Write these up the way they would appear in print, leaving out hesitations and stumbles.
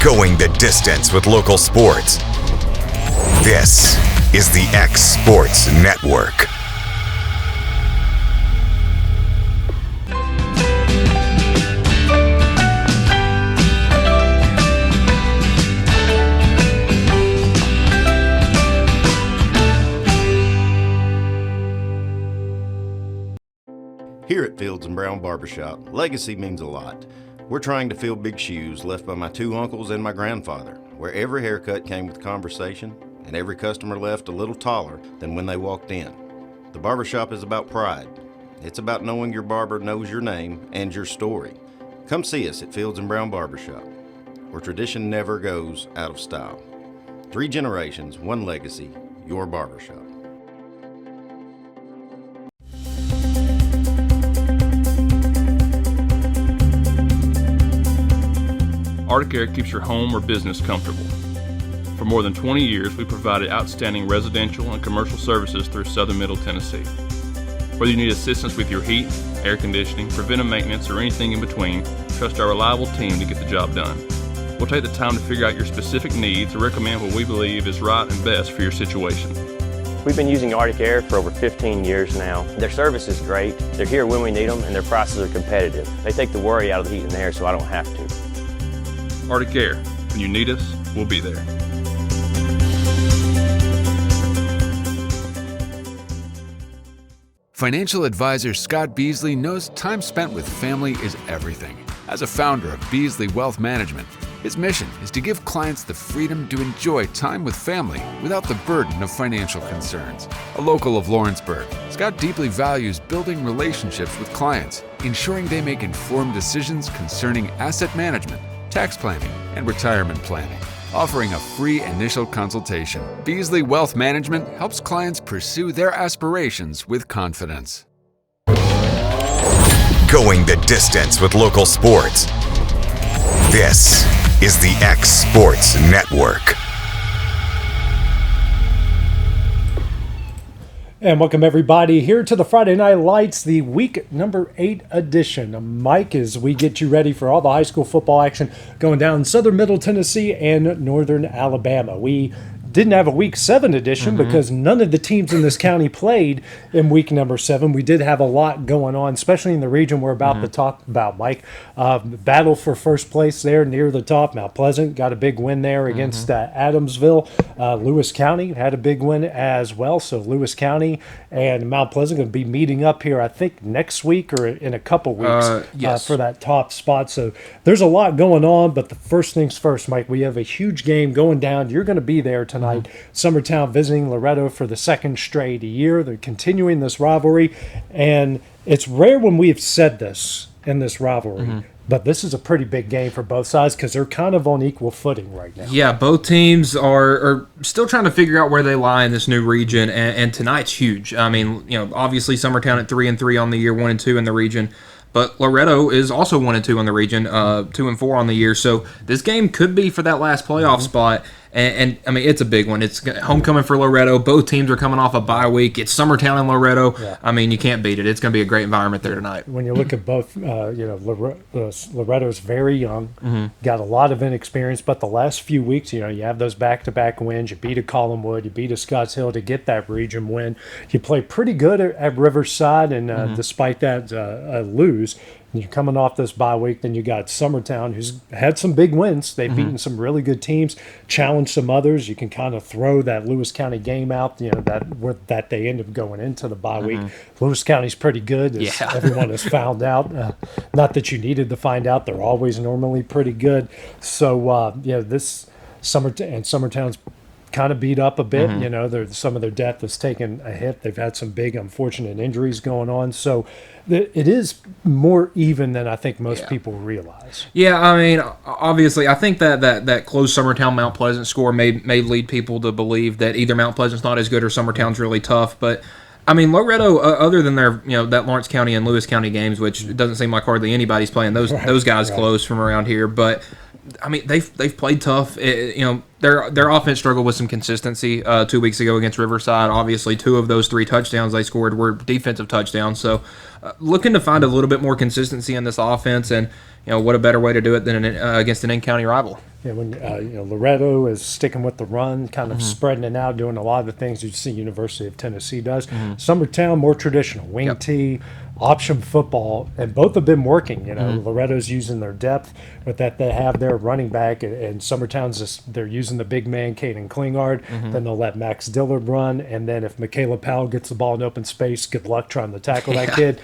Going the distance with local sports. This is the X Sports Network. Here at Fields & Brown Barbershop, legacy means a lot. We're trying to fill big shoes left by my two uncles and my grandfather, where every haircut came with conversation and every customer left a little taller than when they walked in. The barbershop is about pride. It's about knowing your barber knows your name and your story. Come see us at Fields & Brown Barbershop, where tradition never goes out of style. 3 generations, 1 legacy, your barbershop. Arctic Air keeps your home or business comfortable. For more than 20 years, we provided outstanding residential and commercial services through southern Middle Tennessee. Whether you need assistance with your heat, air conditioning, preventive maintenance, or anything in between, trust our reliable team to get the job done. We'll take the time to figure out your specific needs and recommend what we believe is right and best for your situation. We've been using Arctic Air for over 15 years now. Their service is great, they're here when we need them, and their prices are competitive. They take the worry out of the heat and air so I don't have to. Arctic Air. When you need us, we'll be there. Financial advisor Scott Beasley knows time spent with family is everything. As a founder of Beasley Wealth Management, his mission is to give clients the freedom to enjoy time with family without the burden of financial concerns. A local of Lawrenceburg, Scott deeply values building relationships with clients, ensuring they make informed decisions concerning asset management, tax planning, and retirement planning. Offering a free initial consultation, Beasley Wealth Management helps clients pursue their aspirations with confidence. Going the distance with local sports. This is the X Sports Network. And welcome everybody here to the Friday Night Lights, the week number 8 edition. Mike, as we get you ready for all the high school football action going down in southern Middle Tennessee and northern Alabama. We didn't have a week 7 edition because none of the teams in this county played in week number 7. We did have a lot going on, especially in the region we're about to talk about, Mike. Battle for first place there near the top. Mount Pleasant got a big win there against Adamsville. Lewis County had a big win as well. So Lewis County and Mount Pleasant going to be meeting up here, I think, next week or in a couple weeks for that top spot. So there's a lot going on, but the first things first, Mike, we have a huge game going down. You're going to be there tonight. Summertown visiting Loretto for the 2nd straight year. They're continuing this rivalry, and it's rare when we have said this in this rivalry, but this is a pretty big game for both sides because they're kind of on equal footing right now. Yeah, both teams are still trying to figure out where they lie in this new region, and tonight's huge. I mean, obviously Summertown at 3-3 on the year, 1-2 in the region. But Loretto is also 1-2 in the region, 2-4 on the year. So this game could be for that last playoff spot. And I mean, it's a big one. It's homecoming for Loretto. Both teams are coming off a bye week. It's Summertown and Loretto. Yeah. I mean, you can't beat it. It's going to be a great environment there tonight. When you look at both, Loretto's very young, got a lot of inexperience, but the last few weeks, you have those back-to-back wins. You beat a Collinwood, you beat a Scotts Hill to get that region win. You play pretty good at Riverside, and despite that, lose. You're coming off this bye week, then you got Summertown, who's had some big wins. They've beaten some really good teams, challenged some others. You can kind of throw that Lewis County game out, that they end up going into the bye week. Lewis County's pretty good, as everyone has found out. Not that you needed to find out; they're always normally pretty good. So, this Summertown's kind of beat up a bit. Some of their depth has taken a hit. They've had some big, unfortunate injuries going on. So it is more even than I think most people realize. Yeah, I mean, obviously, I think that close Summertown Mount Pleasant score may lead people to believe that either Mount Pleasant's not as good or Summertown's really tough. But I mean, Loretto, other than their that Lawrence County and Lewis County games, which it doesn't seem like hardly anybody's playing those guys close from around here, but I mean, they've played tough. Their offense struggled with some consistency 2 weeks ago against Riverside. Obviously, 2 of those 3 touchdowns they scored were defensive touchdowns. So, looking to find a little bit more consistency in this offense, and what a better way to do it than against an in-county rival. Yeah, when Loretto is sticking with the run, kind of spreading it out, doing a lot of the things you see University of Tennessee does. Summertown, more traditional, wing tee, option football, and both have been working. Loretto's using their depth with that they have their running back, and Summertown's they're using the big man, Caden Klingard. Then they'll let Max Dillard run, and then if Michaela Powell gets the ball in open space, good luck trying to tackle that kid.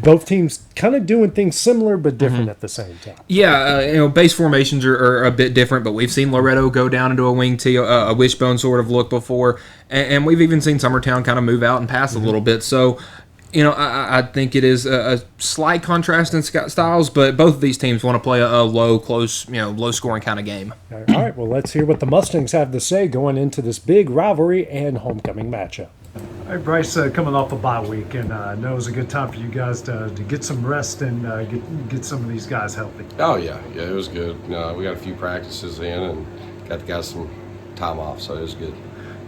Both teams kind of doing things similar but different at the same time. Yeah, base formations are a bit different, but we've seen Loretto go down into a wing tee, a wishbone sort of look before, and we've even seen Summertown kind of move out and pass a little bit. So, I think it is a slight contrast in styles, but both of these teams want to play a low, close, low-scoring kind of game. All right, well, let's hear what the Mustangs have to say going into this big rivalry and homecoming matchup. All right, Bryce, coming off a bye week, and I know it was a good time for you guys to get some rest and get some of these guys healthy. Oh, yeah, it was good. We got a few practices in and got the guys some time off, so it was good.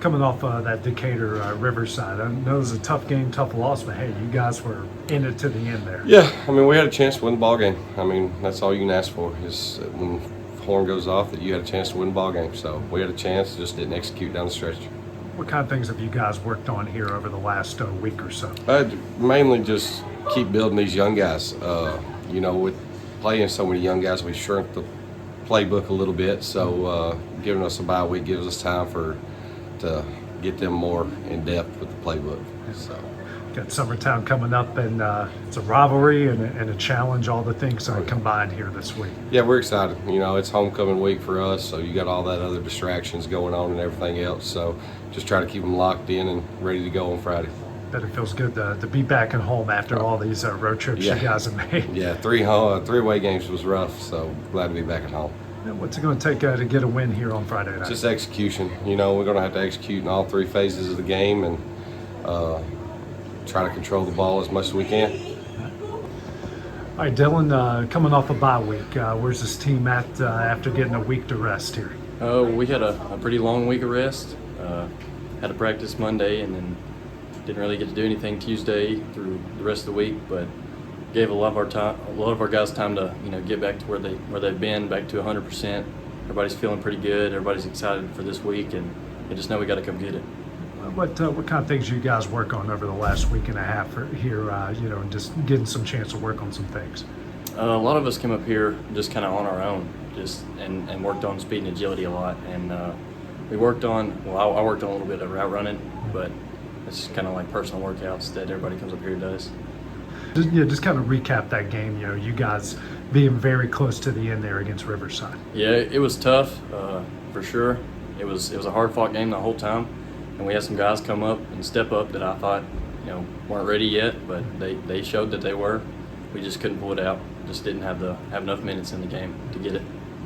Coming off that Decatur Riverside, I know it was a tough game, tough loss, but hey, you guys were in it to the end there. Yeah, we had a chance to win the ball game. That's all you can ask for is when the horn goes off that you had a chance to win the ball game. So we had a chance, just didn't execute down the stretch. What kind of things have you guys worked on here over the last week or so? Mainly just keep building these young guys. With playing so many young guys, we shrunk the playbook a little bit. So giving us a bye week gives us time to get them more in depth with the playbook. So got Summertown coming up, and it's a rivalry and a challenge. All the things combined here this week. Yeah, we're excited. It's homecoming week for us, so you got all that other distractions going on and everything else. So just try to keep them locked in and ready to go on Friday. Bet it feels good to be back at home after all these road trips you guys have made. Yeah, three away games was rough, so glad to be back at home. What's it going to take to get a win here on Friday night? Just execution. We're going to have to execute in all 3 phases of the game and try to control the ball as much as we can. All right, Dylan, coming off a bye week, where's this team at after getting a week to rest here? We had a pretty long week of rest. Had to practice Monday and then didn't really get to do anything Tuesday through the rest of the week, but gave a lot of our guys time to get back to where they've been, back to 100%. Everybody's feeling pretty good. Everybody's excited for this week, and they just know we got to come get it. What kind of things you guys work on over the last week and a half here? And just getting some chance to work on some things. A lot of us came up here just kind of on our own, and worked on speed and agility a lot. And we worked on. Well, I worked on a little bit of route running, but it's kind of like personal workouts that everybody comes up here and does. Just kind of recap that game. You guys being very close to the end there against Riverside. Yeah, it was tough for sure. It was a hard-fought game the whole time, and we had some guys come up and step up that I thought weren't ready yet, but they showed that they were. We just couldn't pull it out. Just didn't have enough minutes in the game to get it.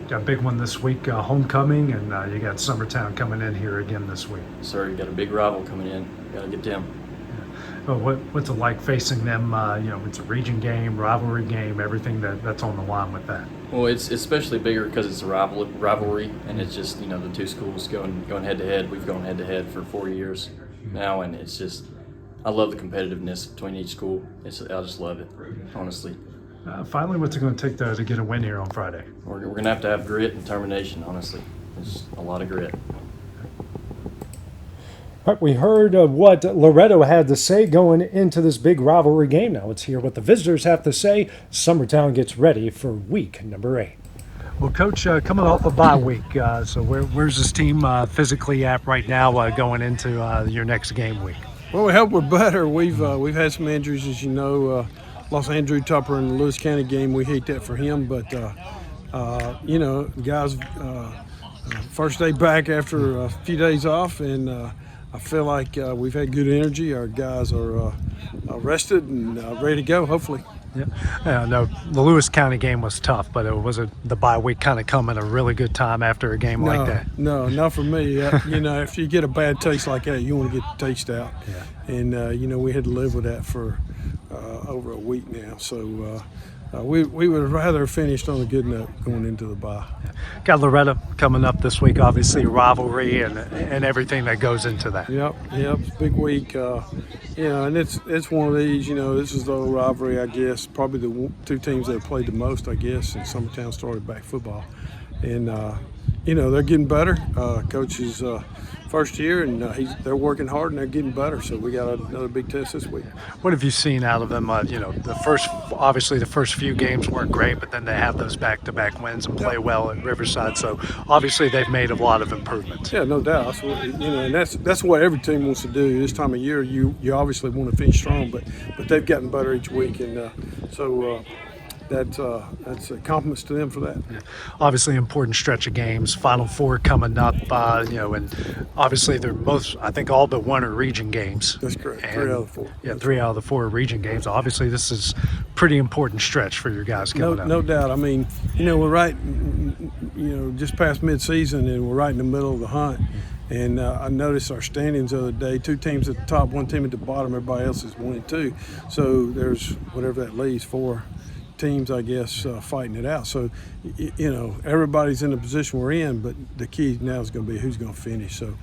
Got a big one this week, homecoming, and you got Summertown coming in here again this week. Sir, you got a big rival coming in. Got to get them. Well, what's it like facing them? It's a region game, rivalry game, everything that's on the line with that. Well, it's especially bigger because it's a rivalry, and it's just the 2 schools going head to head. We've gone head to head for 4 years now, and it's just I love the competitiveness between each school. I just love it, honestly. Finally, what's it going to take to get a win here on Friday? We're going to have grit and determination, honestly. It's a lot of grit. All right, we heard what Loretto had to say going into this big rivalry game. Now let's hear what the visitors have to say. Summertown gets ready for week number 8. Well, Coach, coming off a bye week, so where's this team physically at right now going into your next game week? Well, we hope we're better. We've had some injuries, as you know. Lost Andrew Tupper in the Lewis County game. We hate that for him, but guys, first day back after a few days off, and I feel like we've had good energy. Our guys are rested and ready to go, hopefully. Yeah, no, the Lewis County game was tough, but it was the bye week kind of come at a really good time after a game like that. No, not for me. If you get a bad taste like that, you want to get the taste out. Yeah. And, we had to live with that for over a week now. So we would have rather finished on a good note going into the bye. Got Loretto coming up this week, obviously rivalry and everything that goes into that. Yep, it's a big week. And it's one of these. This is the old rivalry, I guess. Probably the two teams that have played the most, I guess, since Summertown started back football. And they're getting better. Coach is first year, and they're working hard and they're getting better. So we got another big test this week. What have you seen out of them? The first few games weren't great, but then they have those back-to-back wins and play well at Riverside. So obviously they've made a lot of improvements. Yeah, no doubt. That's what, and that's what every team wants to do this time of year. You obviously want to finish strong, but they've gotten better each week, and that's compliments to them for that. Yeah. Obviously, important stretch of games. Final Four coming up, and obviously they're both, I think, all but one are region games. That's correct. And, 3 out of the 4. Yeah, 3 out of the 4 are region games. Obviously, this is pretty important stretch for your guys coming up. No doubt. I mean, we're right, just past mid-season, and we're right in the middle of the hunt. And I noticed our standings the other day, 2 teams at the top, 1 team at the bottom. Everybody else is 1 and 2. So there's whatever that leaves, 4 teams, I guess, fighting it out. So, everybody's in the position we're in, but the key now is going to be who's going to finish. So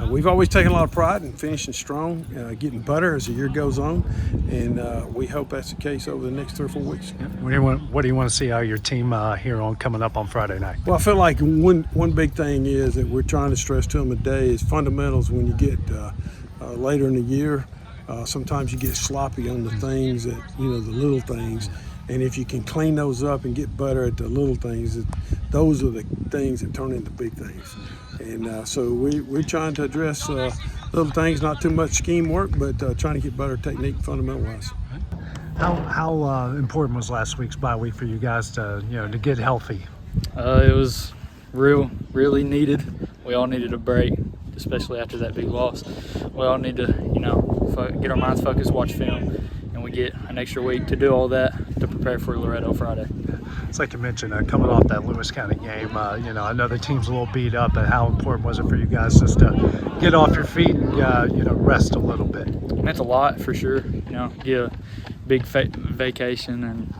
we've always taken a lot of pride in finishing strong, getting better as the year goes on, and we hope that's the case over the next 3 or 4 weeks. What do you want to see out of your team here coming up on Friday night? Well, I feel like one big thing is that we're trying to stress to them today is fundamentals. When you get later in the year, sometimes you get sloppy on the things that, the little things. And if you can clean those up and get better at the little things, those are the things that turn into big things. And so we're trying to address little things, not too much scheme work, but trying to get better technique fundamental-wise. How important was last week's bye week for you guys to get healthy? It was really needed. We all needed a break, especially after that big loss. We all need to, get our minds focused, watch film, and we get an extra week to do all that to prepare for Loretto Friday. It's like you mentioned, coming off that Lewis County game, I know the team's a little beat up, but how important was it for you guys just to get off your feet and, rest a little bit? It meant a lot for sure, get a big vacation and,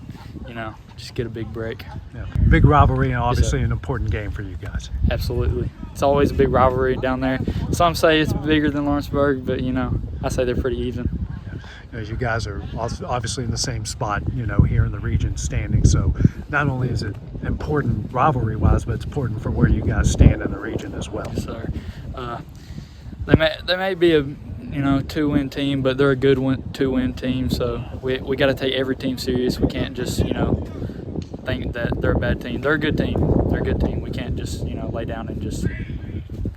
just get a big break. Yeah. Big rivalry and obviously an important game for you guys. Absolutely. It's always a big rivalry down there. Some say it's bigger than Lawrenceburg, but, I say they're pretty even. You guys are obviously in the same spot, here in the region standing. So not only is it important rivalry-wise, but it's important for where you guys stand in the region as well. Yes, sir. They may be a 2-win team, but they're a good 2-win team. So we got to take every team serious. We can't just think that they're a bad team. They're a good team. They're a good team. We can't just lay down and just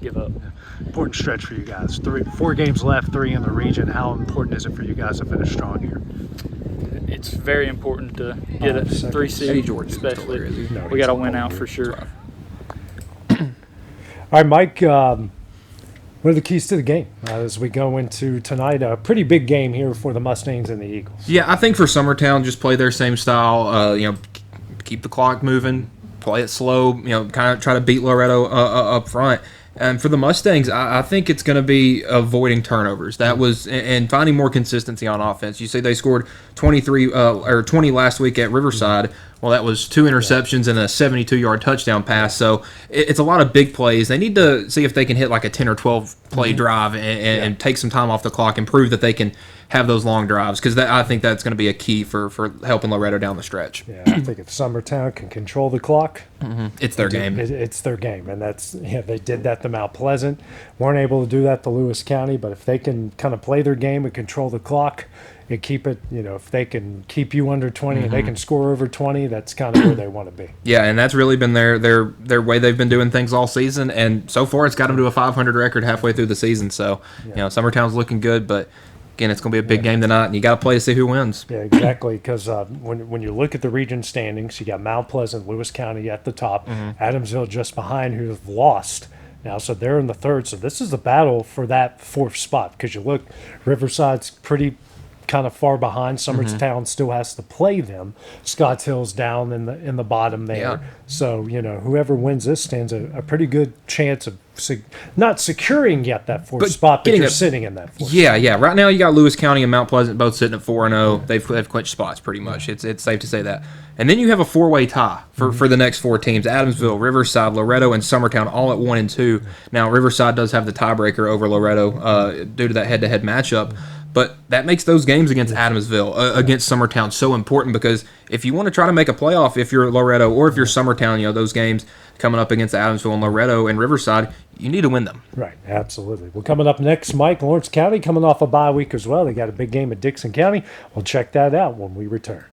give up. Important stretch for you guys. 4 games left, 3 in the region. How important is it for you guys to finish strong here? It's very important to get a 3 seed, especially. We got to win out for sure. All right, Mike, what are the keys to the game as we go into tonight? A pretty big game here for the Mustangs and the Eagles. Yeah, I think for Summertown, just play their same style. Keep the clock moving, play it slow. Kind of try to beat Loretto up front. And for the Mustangs, I think it's going to be avoiding turnovers. That was and finding more consistency on offense. You say they scored 20 last week at Riverside. Well, that was 2 interceptions and a 72-yard touchdown pass. So it's a lot of big plays. They need to see if they can hit like a 10 or 12 play drive and take some time off the clock and prove that they can have those long drives, because I think that's going to be a key for helping Loretto down the stretch. Yeah, I think if Summertown can control the clock, it's their game. It's their game, and they did that to Mount Pleasant. Weren't able to do that to Lewis County, but if they can kind of play their game and control the clock and keep it, if they can keep you under 20 and they can score over 20, that's kind of where they want to be. Yeah, and that's really been their way they've been doing things all season, and so far it's got them to a 500 record halfway through the season. So, Summertown's looking good, but again, it's going to be a big game tonight, and you got to play to see who wins. Yeah, exactly. Because when you look at the region standings, you got Mount Pleasant, Lewis County at the top, Adamsville just behind, who have lost now, so they're in the 3rd. So this is a battle for that 4th spot. Because you look, Riverside's pretty kind of far behind. Summertown still has to play them. Scotts Hill's down in the bottom there. Yeah. So whoever wins this stands a pretty good chance of not securing yet that fourth spot, but you're sitting in that fourth spot. Yeah. Right now you got Lewis County and Mount Pleasant both sitting at 4-0. They've clinched spots pretty much. It's safe to say that. And then you have a four-way tie for the next four teams: Adamsville, Riverside, Loretto, and Summertown, all at 1 and 2. Now Riverside does have the tiebreaker over Loretto due to that head-to-head matchup. But that makes those games against Adamsville, against Summertown, so important, because if you want to try to make a playoff, if you're Loretto or if you're Summertown, those games coming up against Adamsville and Loretto and Riverside, you need to win them. Right, absolutely. Well, coming up next, Mike, Lawrence County coming off a bye week as well. They got a big game at Dickson County. We'll check that out when we return.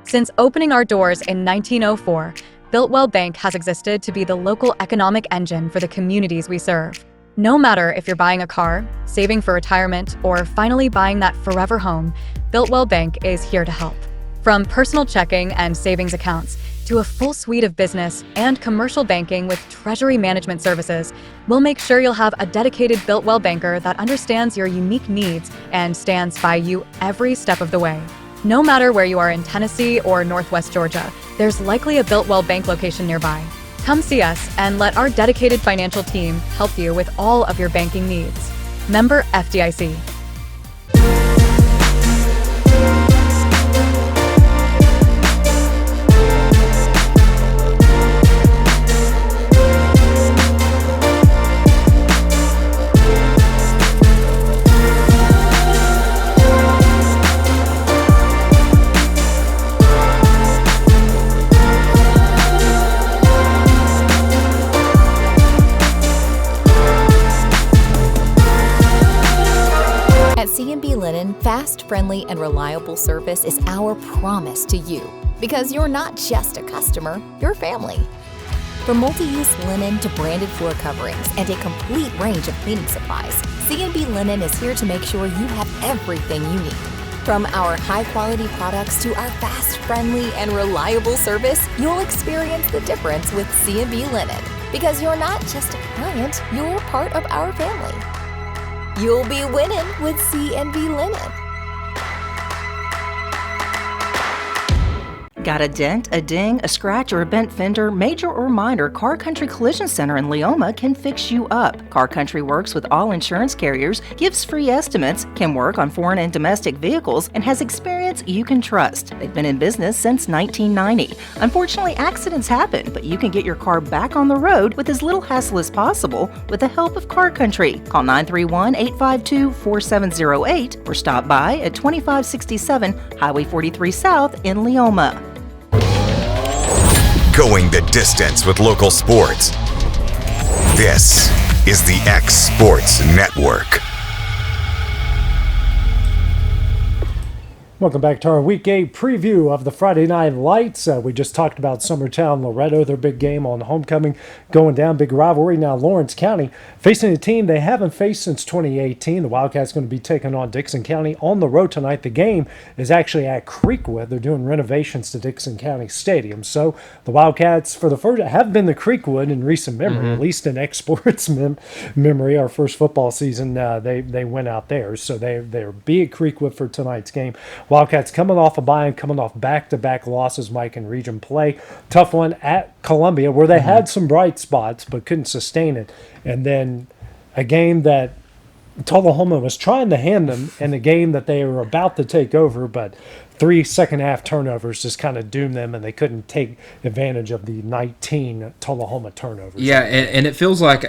Since opening our doors in 1904, Builtwell Bank has existed to be the local economic engine for the communities we serve. No matter if you're buying a car, saving for retirement, or finally buying that forever home, Builtwell Bank is here to help. From personal checking and savings accounts to a full suite of business and commercial banking with treasury management services, we'll make sure you'll have a dedicated Builtwell banker that understands your unique needs and stands by you every step of the way. No matter where you are in Tennessee or Northwest Georgia, there's likely a Builtwell Bank location nearby. Come see us and let our dedicated financial team help you with all of your banking needs. Member FDIC. Fast, friendly, and reliable service is our promise to you, because you're not just a customer, you're family. From multi-use linen to branded floor coverings and a complete range of cleaning supplies, C&B Linen is here to make sure you have everything you need. From our high-quality products to our fast, friendly, and reliable service, you'll experience the difference with C&B Linen, because you're not just a client, you're part of our family. You'll be winning with C&B Linen. Got a dent, a ding, a scratch, or a bent fender? Major or minor, Car Country Collision Center in Leoma can fix you up. Car Country works with all insurance carriers, gives free estimates, can work on foreign and domestic vehicles, and has experience you can trust. They've been in business since 1990. Unfortunately, accidents happen, but you can get your car back on the road with as little hassle as possible with the help of Car Country. Call 931-852-4708 or stop by at 2567 Highway 43 South in Leoma. Going the distance with local sports. This is the X Sports Network. Welcome back to our Week 8 preview of the Friday Night Lights. We just talked about Summertown Loretto, their big game on homecoming, going down, big rivalry. Now Lawrence County facing a team they haven't faced since 2018. The Wildcats going to be taking on Dickson County on the road tonight. The game is actually at Creekwood. They're doing renovations to Dickson County Stadium. So the Wildcats, for the first, have been to Creekwood in recent memory, at least in X Sports memory. Our first football season, they went out there. So they'll be at Creekwood for tonight's game. Wildcats coming off a bye and coming off back-to-back losses, Mike, in region play. Tough one at Columbia, where they had some bright spots but couldn't sustain it. And then a game that Tullahoma was trying to hand them, and a game that they were about to take over, but 3 second-half turnovers just kind of doomed them, and they couldn't take advantage of the 19 Tullahoma turnovers. Yeah, and it feels like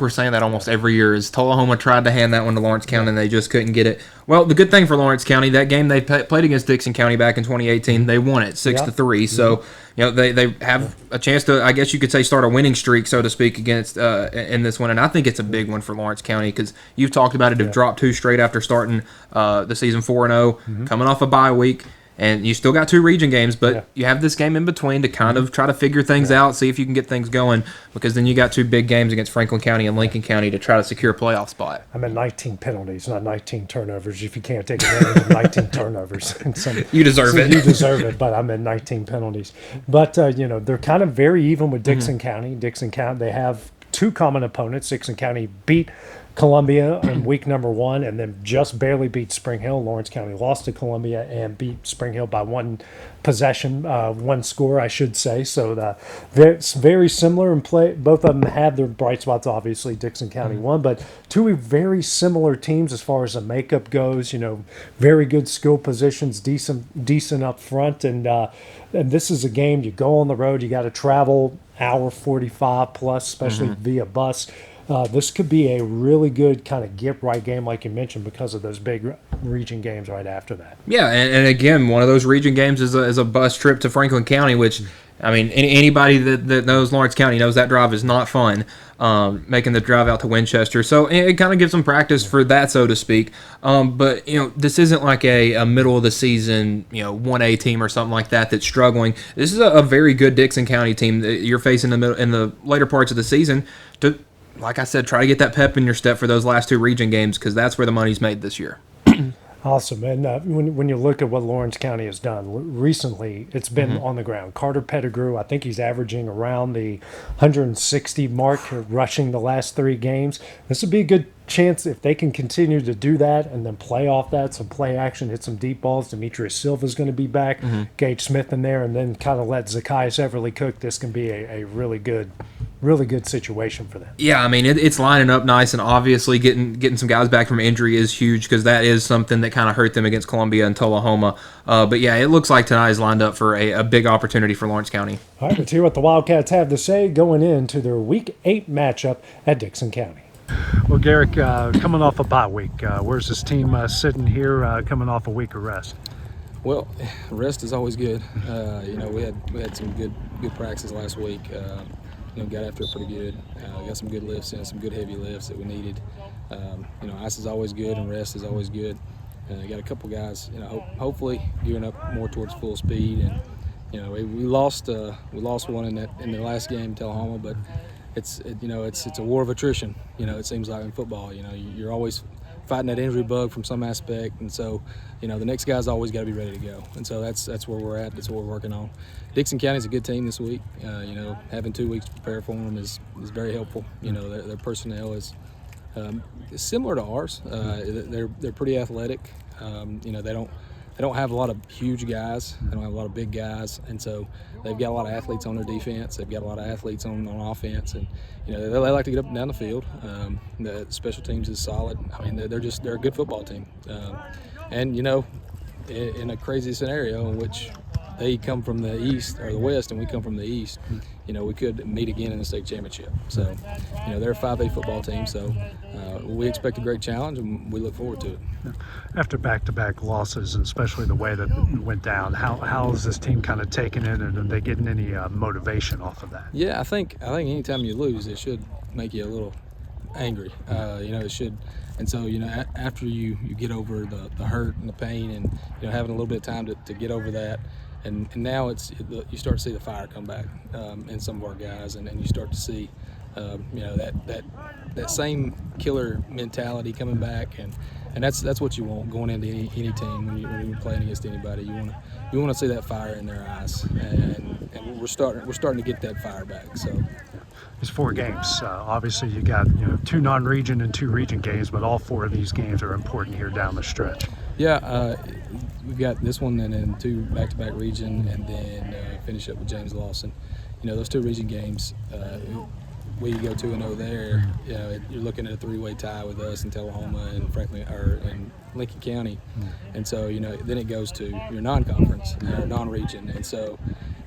we're saying that almost every year. Is Tullahoma tried to hand that one to Lawrence County, and they just couldn't get it. Well, the good thing for Lawrence County, that game they played against Dickson County back in 2018, they won it 6-3. So they have a chance to, I guess you could say, start a winning streak, so to speak, against in this one. And I think it's a big one for Lawrence County, because you've talked about it. Have dropped 2 straight after starting the season 4-0, coming off a bye week. And you still got 2 region games, but you have this game in between to kind of try to figure things out, see if you can get things going, because then you got 2 big games against Franklin County and Lincoln County to try to secure a playoff spot. I'm at 19 penalties, not 19 turnovers. If you can't take advantage of 19 turnovers. You deserve it. You deserve it, but I'm at 19 penalties. But, they're kind of very even with Dickson County. Dickson County, they have 2 common opponents. Dickson County beat Columbia in week number 1, and then just barely beat Spring Hill. Lawrence County lost to Columbia and beat Spring Hill by one possession, one score, I should say. So it's very similar in play. Both of them have their bright spots. Obviously, Dickson County won, but two very similar teams as far as the makeup goes. Very good skill positions, decent up front, and this is a game you go on the road. You got to travel hour 45 plus, especially via bus. This could be a really good kind of get-right game, like you mentioned, because of those big region games right after that. Yeah, and again, one of those region games is a bus trip to Franklin County, which, I mean, anybody that knows Lawrence County knows that drive is not fun, making the drive out to Winchester. So it kind of gives them practice for that, so to speak. But, this isn't like a middle-of-the-season, 1A team or something like that that's struggling. This is a very good Dickson County team that you're facing in the later parts of the season to, like I said, try to get that pep in your step for those last two region games, because that's where the money's made this year. Awesome. And when you look at what Lawrence County has done recently, it's been on the ground. Carter Pettigrew, I think he's averaging around the 160 mark, rushing the last 3 games. This would be a good chance if they can continue to do that and then play off that, some play action, hit some deep balls. Demetrius Silva's going to be back, Gage Smith in there, and then kind of let Zacchaeus Everly cook. This can be a really good situation for them. Yeah, I mean, it's lining up nice, and obviously getting some guys back from injury is huge, because that is something that kind of hurt them against Columbia and Tullahoma. But yeah, it looks like tonight is lined up for a big opportunity for Lawrence County. All right, let's hear what the Wildcats have to say going into their Week 8 matchup at Dickson County. Well, Garrick, coming off a bye week, where's this team sitting here coming off a week of rest? Well, rest is always good. We had some good practices last week. Got after it pretty good. Got some good lifts in, some good heavy lifts that we needed. Ice is always good and rest is always good. Got a couple guys, hopefully gearing up more towards full speed. And we lost one in the last game, Tullahoma, but it's a war of attrition. It seems like in football, you're always fighting that injury bug from some aspect, and so the next guy's always got to be ready to go, and so that's where we're at. That's what we're working on. Dickson County's a good team this week. Having 2 weeks to prepare for them is very helpful. Their personnel is similar to ours. They're pretty athletic. They don't have a lot of huge guys. They don't have a lot of big guys, and so they've got a lot of athletes on their defense. They've got a lot of athletes on offense, and they like to get up and down the field. The special teams is solid. I mean, they're a good football team, and in a crazy scenario in which they come from the east or the west and we come from the east, we could meet again in the state championship. So, they're a 5A football team, so we expect a great challenge and we look forward to it. After back-to-back losses, and especially the way that it went down, how is this team kind of taking it, and are they getting any motivation off of that? Yeah, I think anytime you lose, it should make you a little angry. It should. And so, after you get over the hurt and the pain and, having a little bit of time to get over that, and now you start to see the fire come back in some of our guys, and you start to see, that same killer mentality coming back, and that's what you want going into any team when you're playing against anybody. You want to see that fire in their eyes, and we're starting to get that fire back. So. There's 4 games. Obviously, you got 2 non-region and 2 region games, but all 4 of these games are important here down the stretch. Yeah, we've got this one and then 2 back-to-back region, and then finish up with James Lawson. Those 2 region games, we go 2-0 there. You're looking at a 3-way tie with us and Tullahoma and and Lincoln County, and so then it goes to your non-conference, non-region, and so.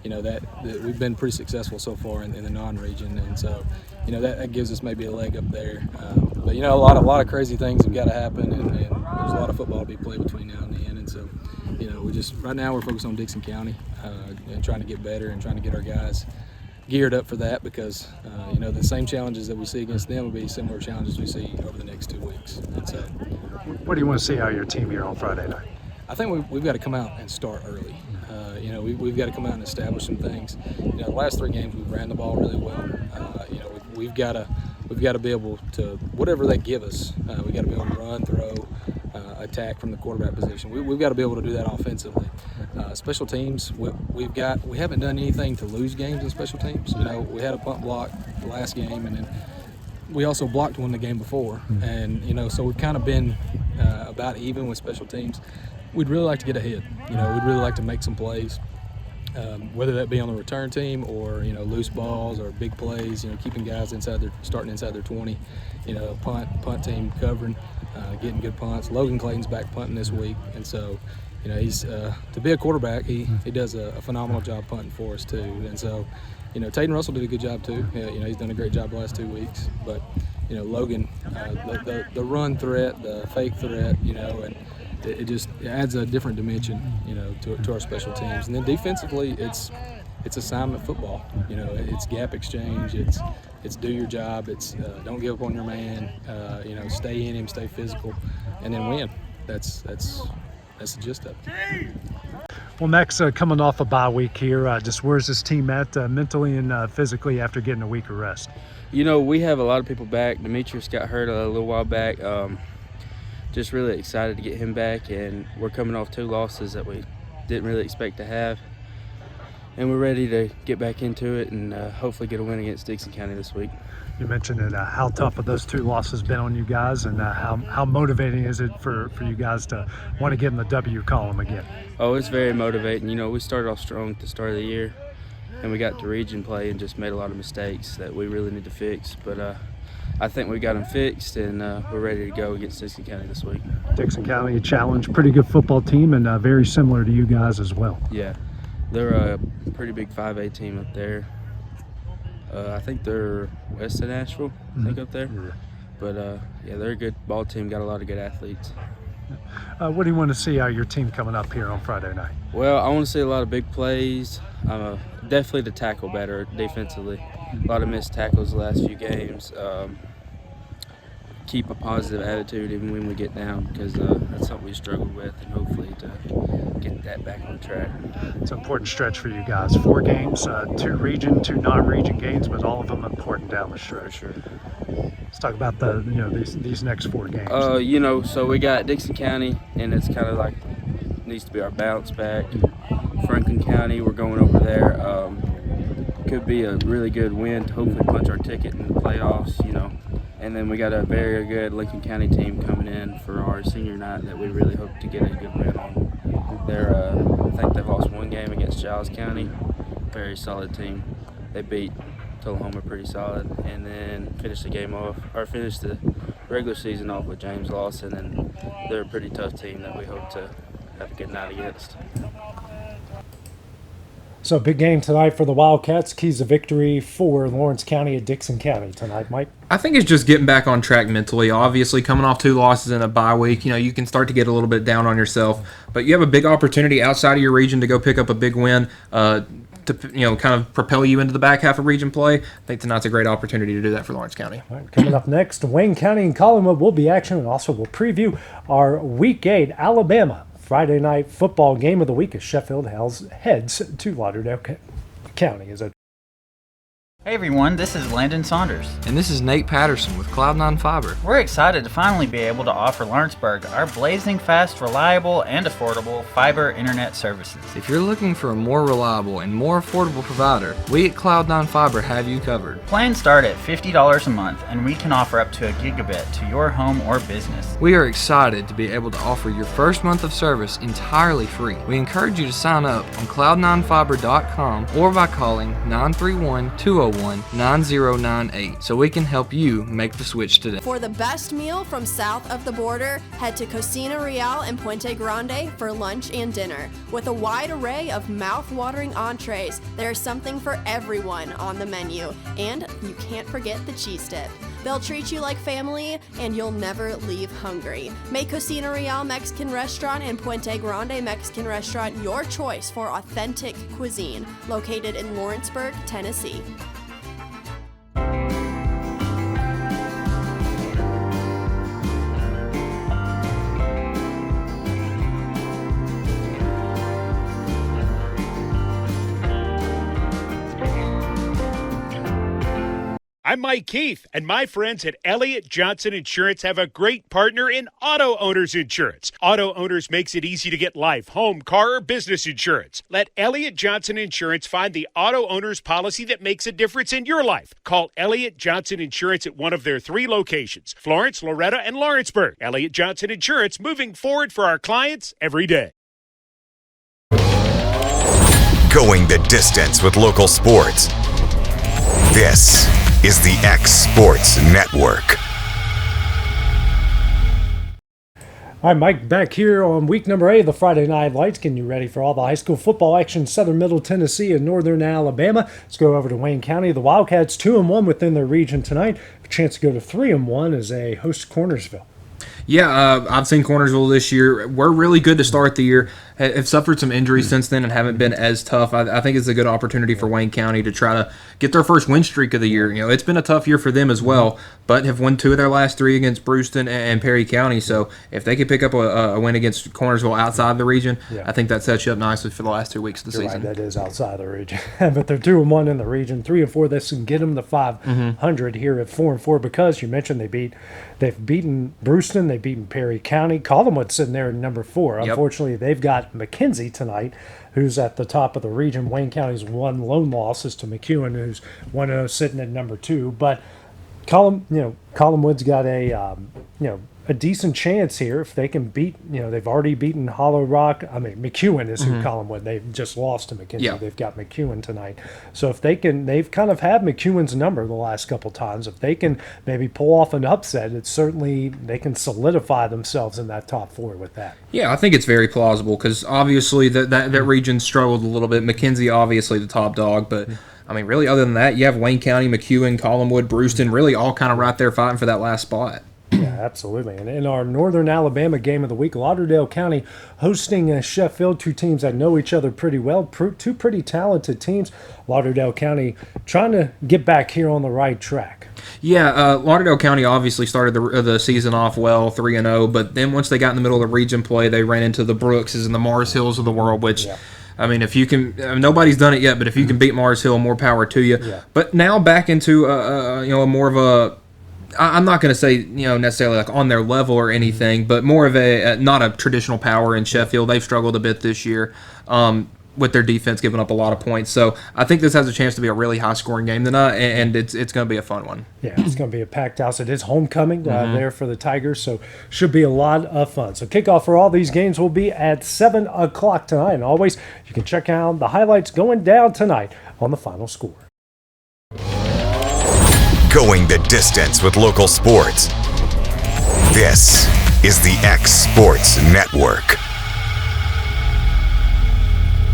That we've been pretty successful so far in the non-region, and so that gives us maybe a leg up there. But a lot of crazy things have got to happen, and there's a lot of football to be played between now and then. And so we just right now we're focused on Dickson County and trying to get better and trying to get our guys geared up for that, because the same challenges that we see against them will be similar challenges we see over the next 2 weeks. And so, what do you want to see out of your team here on Friday night? I think we've got to come out and start early. We've got to come out and establish some things. The last 3 games we ran the ball really well. We've got to be able to, whatever they give us, we've got to be able to run, throw, attack from the quarterback position. We've got to be able to do that offensively. Special teams, we haven't done anything to lose games in special teams. We had a punt block the last game, and then we also blocked one the game before, and so we've kind of been about even with special teams. We'd really like to get ahead. We'd really like to make some plays, whether that be on the return team or loose balls or big plays. Keeping guys starting inside their 20. Punt team covering, getting good punts. Logan Clayton's back punting this week, and so he's to be a quarterback. He does a phenomenal job punting for us too, and so. Taden Russell did a good job too. He's done a great job the last 2 weeks. But Logan, the run threat, the fake threat, and it adds a different dimension, to our special teams. And then defensively, it's assignment football. It's gap exchange. It's do your job. It's don't give up on your man. Stay in him, stay physical, and then win. That's the gist of it. Well, Max, coming off a bye week here, just where's this team at mentally and physically after getting a week of rest? We have a lot of people back. Demetrius got hurt a little while back. Just really excited to get him back, and we're coming off 2 losses that we didn't really expect to have. And we're ready to get back into it and hopefully get a win against Dickson County this week. You mentioned it, how tough have those 2 losses been on you guys, and how motivating is it for you guys to want to get in the W column again? Oh, it's very motivating. We started off strong at the start of the year, and we got to region play and just made a lot of mistakes that we really need to fix. But I think we got them fixed, and we're ready to go against Dickson County this week. Dickson County, a challenge, pretty good football team, and very similar to you guys as well. Yeah, they're a pretty big 5A team up there. I think they're west of Nashville, up there. Yeah. But, they're a good ball team, got a lot of good athletes. What do you want to see out of your team coming up here on Friday night? Well, I want to see a lot of big plays. Definitely to tackle better defensively. A lot of missed tackles the last few games. Keep a positive attitude even when we get down, because that's something we struggled with, and hopefully to get that back on track. It's an important stretch for you guys. 4 games, 2 region, 2 non-region games, but all of them important down the stretch. For sure. Let's talk about these next 4 games. So we got Dickson County, and it's kind of like needs to be our bounce back. Franklin County, we're going over there. Could be a really good win to hopefully punch our ticket in the playoffs. And then we got a very good Lincoln County team coming in for our senior night that we really hope to get a good win on. I think they've lost 1 game against Giles County. Very solid team. They beat Tullahoma pretty solid, and then finished the regular season off with James Lawson, and they're a pretty tough team that we hope to have a good night against. So big game tonight for the Wildcats. Keys to victory for Lawrence County at Dickson County tonight, Mike. I think it's just getting back on track mentally. Obviously, coming off 2 losses in a bye week, you can start to get a little bit down on yourself. But you have a big opportunity outside of your region to go pick up a big win to kind of propel you into the back half of region play. I think tonight's a great opportunity to do that for Lawrence County. All right, coming up next, Wayne County and Collinwood will be action, and also we'll preview our Week 8 Alabama Friday night football game of the week as Sheffield heads to Lauderdale County. Hey everyone, this is Landon Saunders. And this is Nate Patterson with Cloud9 Fiber. We're excited to finally be able to offer Lawrenceburg our blazing fast, reliable, and affordable fiber internet services. If you're looking for a more reliable and more affordable provider, we at Cloud9 Fiber have you covered. Plans start at $50 a month, and we can offer up to a gigabit to your home or business. We are excited to be able to offer your first month of service entirely free. We encourage you to sign up on cloud9fiber.com or by calling 931-201-9098 so we can help you make the switch today. For the best meal from south of the border, head to Cocina Real and Puente Grande for lunch and dinner. With a wide array of mouth-watering entrees, there's something for everyone on the menu. And you can't forget the cheese dip. They'll treat you like family, and you'll never leave hungry. Make Cocina Real Mexican Restaurant and Puente Grande Mexican Restaurant your choice for authentic cuisine, located in Lawrenceburg, Tennessee. I'm Mike Keith, and my friends at Elliott Johnson Insurance have a great partner in Auto Owners Insurance. Auto Owners makes it easy to get life, home, car, or business insurance. Let Elliott Johnson Insurance find the Auto Owners policy that makes a difference in your life. Call Elliott Johnson Insurance at one of their 3 locations, Florence, Loretto, and Lawrenceburg. Elliott Johnson Insurance, moving forward for our clients every day. Going the distance with local sports. This is the X Sports Network. All right, Mike, back here on week number 8 of the Friday Night Lights, getting you ready for all the high school football action, Southern Middle Tennessee and Northern Alabama. Let's go over to Wayne County. The Wildcats 2-1 within their region tonight. A chance to go to 3-1 as they host Cornersville. Yeah, I've seen Cornersville this year. We're really good to start the year. Have suffered some injuries since then and haven't been as tough. I think it's a good opportunity for Wayne County to try to get their first win streak of the year. You know, it's been a tough year for them as well, but have won 2 of their last 3 against Brewston and Perry County. So if they could pick up a win against Cornersville outside the region, I think that sets you up nicely for the last 2 weeks of the season. Right, that is outside the region. But they're 2-1 in the region, 3-4. This can get them to 500 here at 4-4 because you mentioned they've beaten Brewston, they've beaten Perry County. Collinwood sitting there at number 4. Yep. Unfortunately, they've got McKenzie tonight, who's at the top of the region. Wayne County's 1 lone loss is to McEwen, who's 1-0 sitting at number 2. But Collinwood's got a decent chance here if they can beat. They've already beaten Hollow Rock. McEwen is who Collinwood. They've just lost to McKenzie. Yeah. They've got McEwen tonight. So if they can, they've kind of had McEwen's number the last couple times. If they can maybe pull off an upset, it's certainly they can solidify themselves in that top 4 with that. Yeah, I think it's very plausible because obviously that region struggled a little bit. McKenzie obviously the top dog, but really other than that, you have Wayne County, McEwen, Collinwood, Brewston, really all kind of right there fighting for that last spot. Yeah, absolutely. And in our Northern Alabama game of the week, Lauderdale County hosting Sheffield, 2 teams that know each other pretty well, 2 pretty talented teams. Lauderdale County trying to get back here on the right track. Yeah, Lauderdale County obviously started the season off well, 3-0, but then once they got in the middle of the region play, they ran into the Brookses and the Mars Hills of the world, which... Yeah. If you can, nobody's done it yet, but if you can beat Mars Hill, more power to you. Yeah. But now back into a more of a, I'm not going to say necessarily like on their level or anything, but more of a not a traditional power in Sheffield. They've struggled a bit this year with their defense giving up a lot of points. So I think this has a chance to be a really high scoring game tonight, and it's going to be a fun one. Yeah, it's going to be a packed house. It is homecoming there for the Tigers, so should be a lot of fun. So kickoff for all these games will be at 7 o'clock tonight. And always, you can check out the highlights going down tonight on the final score. Going the distance with local sports. This is the X Sports Network.